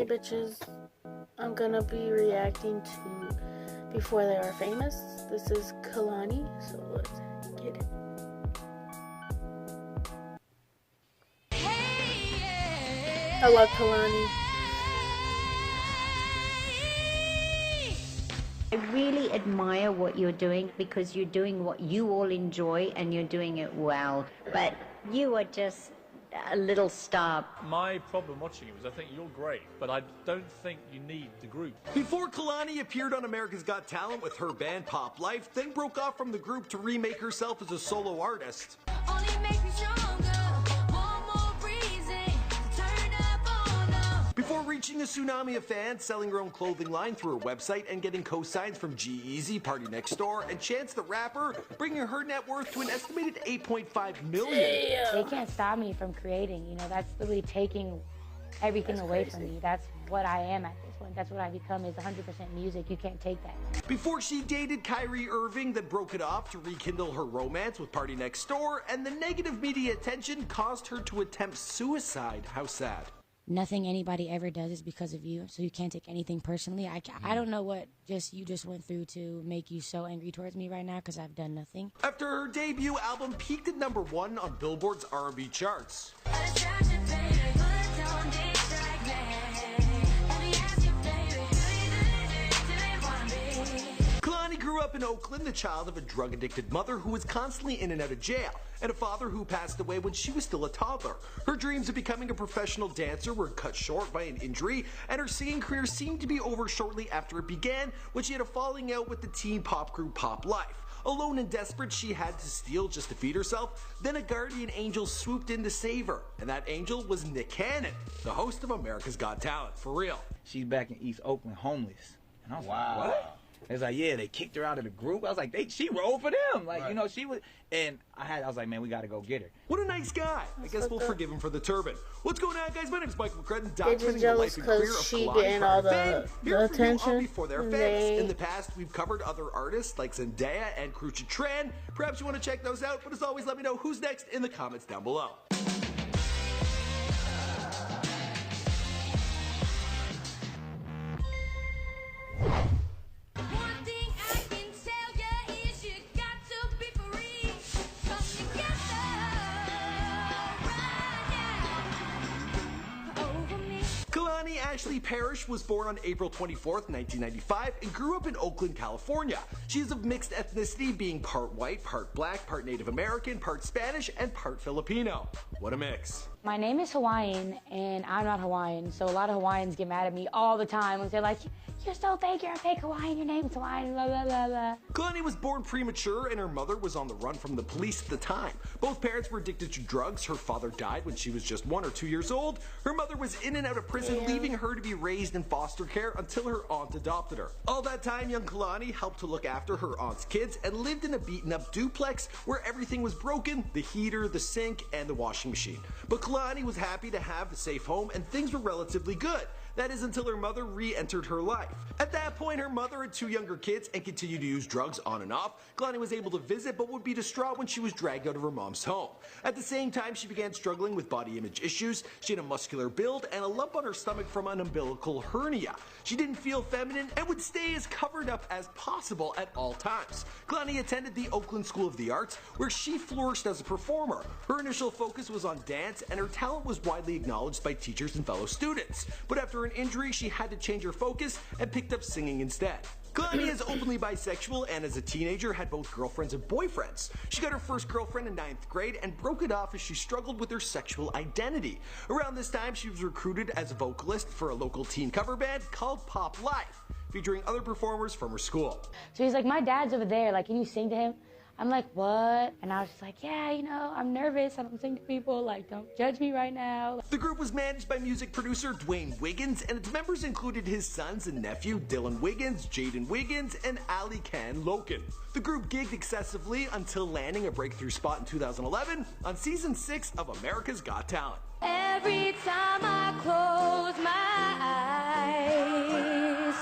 Hey bitches, I'm gonna be reacting to Before They Are Famous. This is Kehlani, so let's get it. I love Kehlani. I really admire what you're doing because you're doing what you all enjoy and you're doing it well. But you are just a little star. My problem watching it was I think you're great, but I don't think you need the group. Before Kehlani appeared on America's Got Talent with her band Pop Life, then broke off from the group to remake herself as a solo artist. Only makes me stronger. One more reason to turn up on them. Before reaching a tsunami of fans, selling her own clothing line through her website and getting co-signs from G-Eazy, Party Next Door, and Chance the Rapper, bringing her net worth to an estimated $8.5 million. They can't stop me from creating. You know, that's literally taking everything away from me. That's what I am at this point. That's what I become is 100% music. You can't take that. Before she dated Kyrie Irving, then broke it off to rekindle her romance with Party Next Door, and the negative media attention caused her to attempt suicide. How sad. Nothing anybody ever does is because of you, so you can't take anything personally. I don't know what you just went through to make you so angry towards me right now, because I've done nothing. After her debut album peaked at #1 on Billboard's R&B charts. Kehlani grew up in Oakland, the child of a drug-addicted mother who was constantly in and out of jail, and a father who passed away when she was still a toddler. Her dreams of becoming a professional dancer were cut short by an injury, and her singing career seemed to be over shortly after it began when she had a falling out with the teen pop group Pop Life. Alone and desperate, she had to steal just to feed herself. Then a guardian angel swooped in to save her, and that angel was Nick Cannon, the host of America's Got Talent, for real. She's back in East Oakland homeless. And I was like, what? It's like, yeah, they kicked her out of the group. I was like, she rolled for them. Like, you know, she was, and I was like, man, we got to go get her. What a nice guy. I guess we'll forgive him for the turban. What's going on, guys? My name is Michael McCrudden, They're just documenting the jealous life and career of because she Kehlani getting all Fame. the Here for you on attention. Before They're Famous. In the past, we've covered other artists like Zendaya and Krucha Tran. Perhaps you want to check those out, but as always, let me know who's next in the comments down below. One thing I can tell ya is you got to be free. Come together right now over me. Kehlani Ashley Parrish was born on April 24th, 1995, and grew up in Oakland, California. She is of mixed ethnicity, being part white, part black, part Native American, part Spanish, and part Filipino. What a mix. My name is Hawaiian, and I'm not Hawaiian, so a lot of Hawaiians get mad at me all the time when they're like, you're so fake, you're a fake Hawaiian, your name's Hawaiian, blah, blah, blah, blah. Kehlani was born premature, and her mother was on the run from the police at the time. Both parents were addicted to drugs. Her father died when she was just 1 or 2 years old. Her mother was in and out of prison, leaving her to be raised in foster care until her aunt adopted her. All that time, young Kehlani helped to look after her aunt's kids and lived in a beaten-up duplex where everything was broken: the heater, the sink, and the washing machine. But Kehlani was happy to have a safe home, and things were relatively good. That is until her mother re-entered her life. At that point, her mother had 2 younger kids and continued to use drugs on and off. Kehlani was able to visit, but would be distraught when she was dragged out of her mom's home. At the same time, she began struggling with body image issues. She had a muscular build and a lump on her stomach from an umbilical hernia. She didn't feel feminine and would stay as covered up as possible at all times. Kehlani attended the Oakland School of the Arts, where she flourished as a performer. Her initial focus was on dance, and her talent was widely acknowledged by teachers and fellow students. But after an injury, she had to change her focus and picked up singing instead. Kehlani is openly bisexual, and as a teenager had both girlfriends and boyfriends. She got her first girlfriend in 9th grade and broke it off as she struggled with her sexual identity. Around this time, she was recruited as a vocalist for a local teen cover band called Pop Life, featuring other performers from her school. So he's like, my dad's over there, like, can you sing to him? I'm like, what? And I was just like, yeah, you know, I'm nervous, I don't sing to people, like, don't judge me right now. The group was managed by music producer Dwayne Wiggins, and its members included his sons and nephew Dylan Wiggins, Jaden Wiggins, and Ali Khan Loken. The group gigged excessively until landing a breakthrough spot in 2011 on season 6 of America's Got Talent. Every time I close my eyes,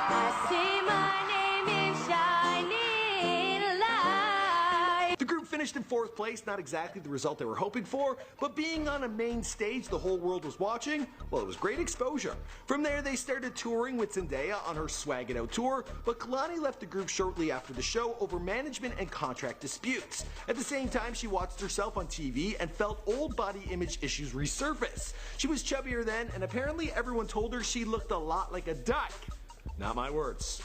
I see my name in shining light. The group finished in 4th place, not exactly the result they were hoping for, but being on a main stage the whole world was watching, well, it was great exposure. From there, they started touring with Zendaya on her Swag It Out tour, but Kehlani left the group shortly after the show over management and contract disputes. At the same time, she watched herself on TV and felt old body image issues resurface. She was chubbier then, and apparently everyone told her she looked a lot like a dyke. Not my words.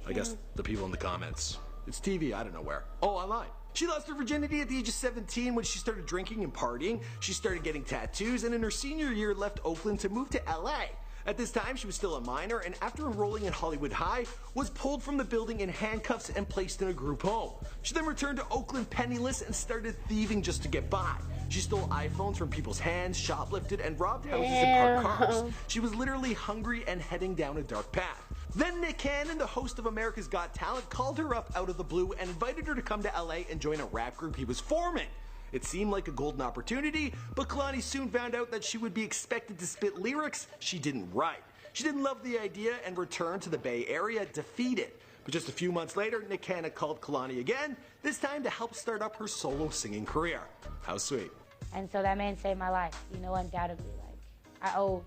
I guess the people in the comments. It's TV, I don't know where. Oh, online. She lost her virginity at the age of 17 when she started drinking and partying. She started getting tattoos, and in her senior year left Oakland to move to LA. At this time, she was still a minor, and after enrolling in Hollywood High, was pulled from the building in handcuffs and placed in a group home. She then returned to Oakland penniless and started thieving just to get by. She stole iPhones from people's hands, shoplifted, and robbed houses and parked cars. She was literally hungry and heading down a dark path. Then Nick Cannon, the host of America's Got Talent, called her up out of the blue and invited her to come to LA and join a rap group he was forming. It seemed like a golden opportunity, but Kehlani soon found out that she would be expected to spit lyrics she didn't write. She didn't love the idea and returned to the Bay Area defeated. But just a few months later, Nick Cannon called Kehlani again, this time to help start up her solo singing career. How sweet. And so that man saved my life, you know, undoubtedly. Like, I owe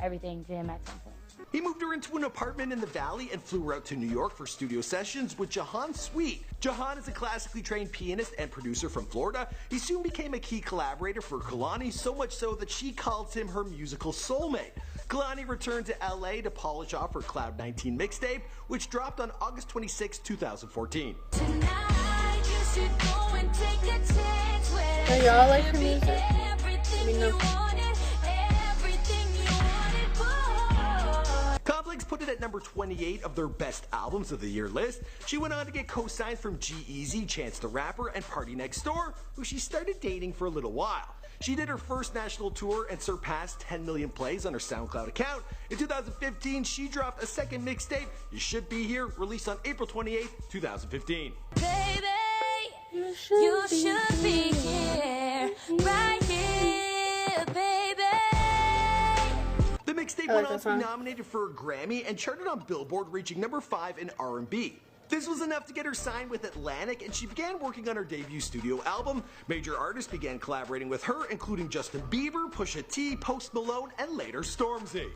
everything to him at some point. He moved her into an apartment in the Valley and flew her out to New York for studio sessions with Jahan Sweet. Jahan is a classically trained pianist and producer from Florida. He soon became a key collaborator for Kehlani, so much so that she calls him her musical soulmate. Kehlani returned to LA to polish off her Cloud 19 mixtape, which dropped on August 26, 2014. Tonight you should go and take a chance with Do y'all like her music? everything you wanted, everything you wanted for. Complex put it at number 28 of their best albums of the year list. She went on to get co-signed from G-Eazy, Chance the Rapper, and Party Next Door, who she started dating for a little while. She did her first national tour and surpassed 10 million plays on her SoundCloud account. In 2015, she dropped a second mixtape, You Should Be Here, released on April 28, 2015. Baby, you should be here, right here, baby. The mixtape I went like on that to be song. nominated for a Grammy and charted on Billboard, reaching number 5 in R&B. This was enough to get her signed with Atlantic, and she began working on her debut studio album. Major artists began collaborating with her, including Justin Bieber, Pusha T, Post Malone, and later Stormzy.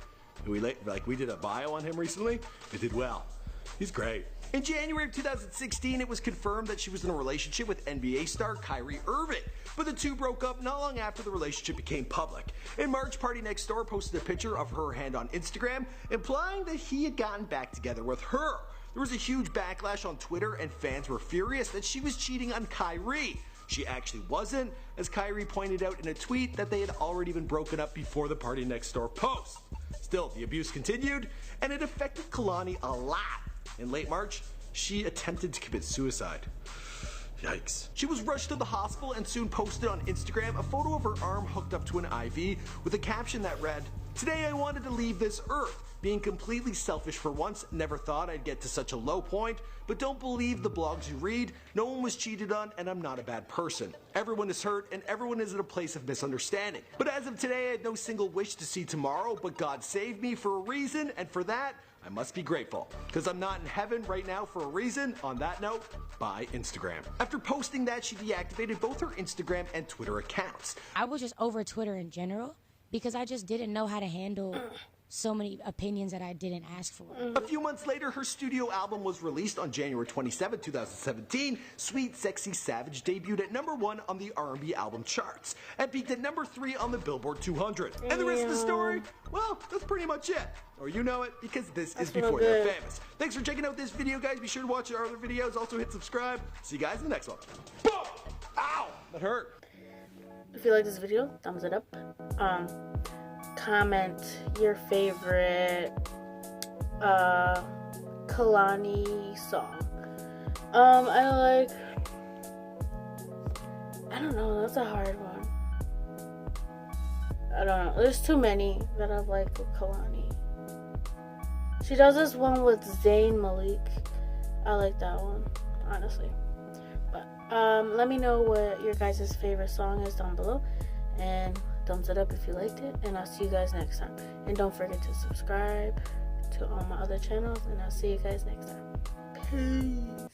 We did a bio on him recently. It did well. He's great. In January of 2016, it was confirmed that she was in a relationship with NBA star Kyrie Irving, but the two broke up not long after the relationship became public. In March, Party Next Door posted a picture of her hand on Instagram, implying that he had gotten back together with her. There was a huge backlash on Twitter, and fans were furious that she was cheating on Kyrie. She actually wasn't, as Kyrie pointed out in a tweet that they had already been broken up before the Party Next Door post. Still, the abuse continued, and it affected Kehlani a lot. In late March, she attempted to commit suicide. Yikes. She was rushed to the hospital and soon posted on Instagram a photo of her arm hooked up to an IV with a caption that read, "Today I wanted to leave this earth. Being completely selfish for once, never thought I'd get to such a low point, but don't believe the blogs you read. No one was cheated on, and I'm not a bad person. Everyone is hurt, and everyone is in a place of misunderstanding. But as of today, I had no single wish to see tomorrow, but God saved me for a reason, and for that, I must be grateful. Because I'm not in heaven right now for a reason. On that note, bye Instagram." After posting that, she deactivated both her Instagram and Twitter accounts. I was just over Twitter in general because I just didn't know how to handle so many opinions that I didn't ask for. A few months later, her studio album was released on January 27, 2017. Sweet Sexy Savage debuted at number 1 on the R&B album charts and peaked at number 3 on the Billboard 200. And the rest of the story, well, that's pretty much it. Or you know it, because this is Before They're Famous. Thanks for checking out this video, guys. Be sure to watch our other videos. Also hit subscribe. See you guys in the next one. Boom! Ow! That hurt. If you like this video, thumbs it up. Comment your favorite Kehlani song. I don't know, that's a hard one. I don't know. There's too many that I've liked with Kehlani. She does this one with Zayn Malik. I like that one, honestly. But let me know what your guys' favorite song is down below. And thumbs it up if you liked it. And I'll see you guys next time. And don't forget to subscribe to all my other channels. And I'll see you guys next time. Peace.